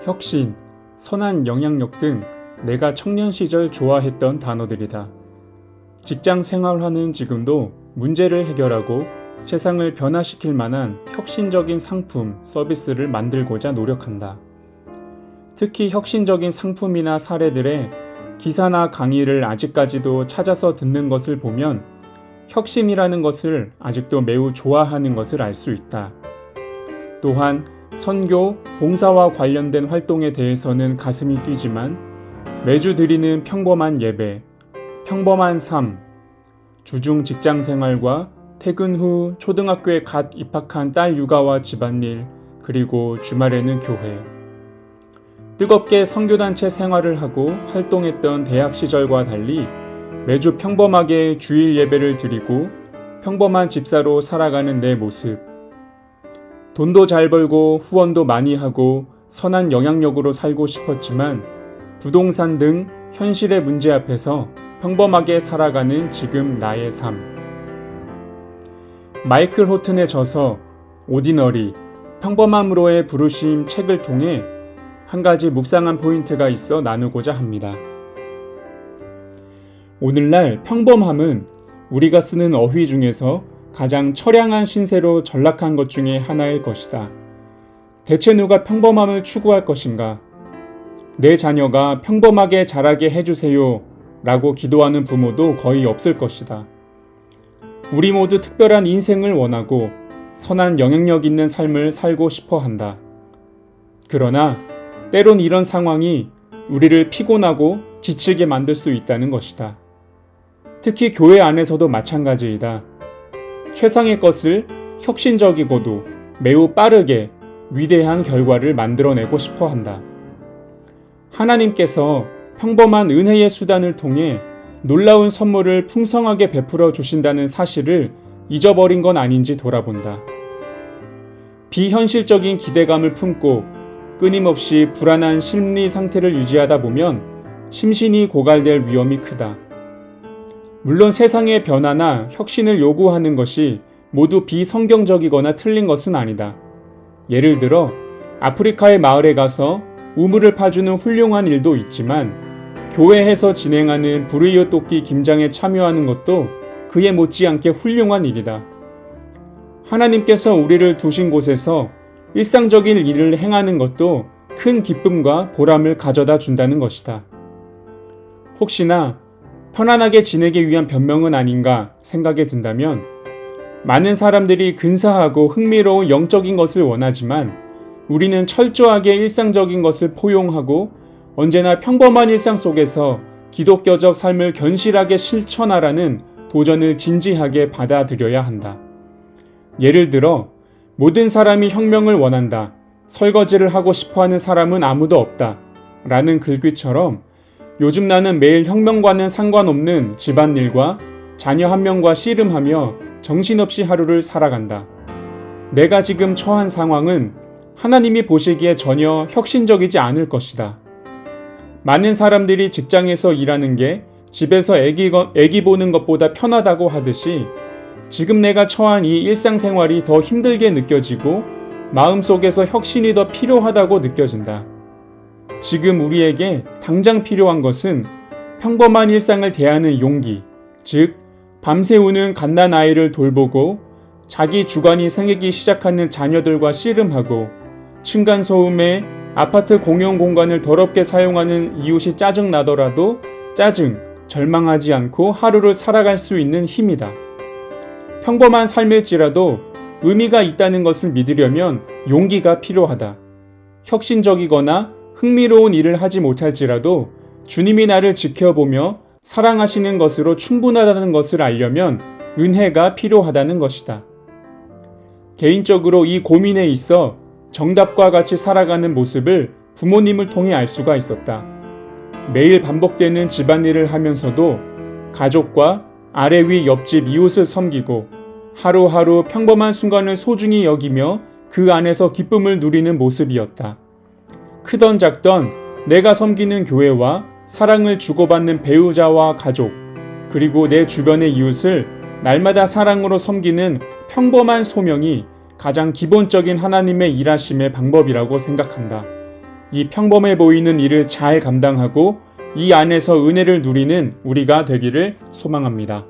혁신, 선한 영향력 등 내가 청년 시절 좋아했던 단어들이다. 직장 생활하는 지금도 문제를 해결하고 세상을 변화시킬 만한 혁신적인 상품, 서비스를 만들고자 노력한다. 특히 혁신적인 상품이나 사례들의 기사나 강의를 아직까지도 찾아서 듣는 것을 보면 혁신이라는 것을 아직도 매우 좋아하는 것을 알 수 있다. 또한 선교, 봉사와 관련된 활동에 대해서는 가슴이 뛰지만 매주 드리는 평범한 예배, 평범한 삶, 주중 직장 생활과 퇴근 후 초등학교에 갓 입학한 딸 육아와 집안일, 그리고 주말에는 교회. 뜨겁게 선교단체 생활을 하고 활동했던 대학 시절과 달리 매주 평범하게 주일 예배를 드리고 평범한 집사로 살아가는 내 모습. 돈도 잘 벌고 후원도 많이 하고 선한 영향력으로 살고 싶었지만 부동산 등 현실의 문제 앞에서 평범하게 살아가는 지금 나의 삶. 마이클 호튼의 저서 오디너리, 평범함으로의 부르심 책을 통해 한 가지 묵상한 포인트가 있어 나누고자 합니다. 오늘날 평범함은 우리가 쓰는 어휘 중에서 가장 처량한 신세로 전락한 것 중에 하나일 것이다. 대체 누가 평범함을 추구할 것인가? 내 자녀가 평범하게 자라게 해주세요 라고 기도하는 부모도 거의 없을 것이다. 우리 모두 특별한 인생을 원하고 선한 영향력 있는 삶을 살고 싶어 한다. 그러나 때론 이런 상황이 우리를 피곤하고 지치게 만들 수 있다는 것이다. 특히 교회 안에서도 마찬가지이다. 최상의 것을 혁신적이고도 매우 빠르게 위대한 결과를 만들어내고 싶어 한다. 하나님께서 평범한 은혜의 수단을 통해 놀라운 선물을 풍성하게 베풀어 주신다는 사실을 잊어버린 건 아닌지 돌아본다. 비현실적인 기대감을 품고 끊임없이 불안한 심리 상태를 유지하다 보면 심신이 고갈될 위험이 크다. 물론 세상의 변화나 혁신을 요구하는 것이 모두 비성경적이거나 틀린 것은 아니다. 예를 들어 아프리카의 마을에 가서 우물을 파주는 훌륭한 일도 있지만 교회에서 진행하는 불의의 돕기 김장에 참여하는 것도 그에 못지않게 훌륭한 일이다. 하나님께서 우리를 두신 곳에서 일상적인 일을 행하는 것도 큰 기쁨과 보람을 가져다 준다는 것이다. 혹시나 편안하게 지내기 위한 변명은 아닌가 생각이 든다면 많은 사람들이 근사하고 흥미로운 영적인 것을 원하지만 우리는 철저하게 일상적인 것을 포용하고 언제나 평범한 일상 속에서 기독교적 삶을 견실하게 실천하라는 도전을 진지하게 받아들여야 한다. 예를 들어 모든 사람이 혁명을 원한다. 설거지를 하고 싶어하는 사람은 아무도 없다. 라는 글귀처럼 요즘 나는 매일 혁명과는 상관없는 집안일과 자녀 한 명과 씨름하며 정신없이 하루를 살아간다. 내가 지금 처한 상황은 하나님이 보시기에 전혀 혁신적이지 않을 것이다. 많은 사람들이 직장에서 일하는 게 집에서 애기 보는 것보다 편하다고 하듯이 지금 내가 처한 이 일상생활이 더 힘들게 느껴지고 마음속에서 혁신이 더 필요하다고 느껴진다. 지금 우리에게 당장 필요한 것은 평범한 일상을 대하는 용기, 즉 밤새 우는 갓난아이를 돌보고 자기 주관이 생기기 시작하는 자녀들과 씨름하고 층간소음에 아파트 공용 공간을 더럽게 사용하는 이웃이 짜증나더라도 절망하지 않고 하루를 살아갈 수 있는 힘이다. 평범한 삶일지라도 의미가 있다는 것을 믿으려면 용기가 필요하다. 혁신적이거나 흥미로운 일을 하지 못할지라도 주님이 나를 지켜보며 사랑하시는 것으로 충분하다는 것을 알려면 은혜가 필요하다는 것이다. 개인적으로 이 고민에 있어 정답과 같이 살아가는 모습을 부모님을 통해 알 수가 있었다. 매일 반복되는 집안일을 하면서도 가족과 아래 위 옆집 이웃을 섬기고 하루하루 평범한 순간을 소중히 여기며 그 안에서 기쁨을 누리는 모습이었다. 크던 작던 내가 섬기는 교회와 사랑을 주고받는 배우자와 가족, 그리고 내 주변의 이웃을 날마다 사랑으로 섬기는 평범한 소명이 가장 기본적인 하나님의 일하심의 방법이라고 생각한다. 이 평범해 보이는 일을 잘 감당하고 이 안에서 은혜를 누리는 우리가 되기를 소망합니다.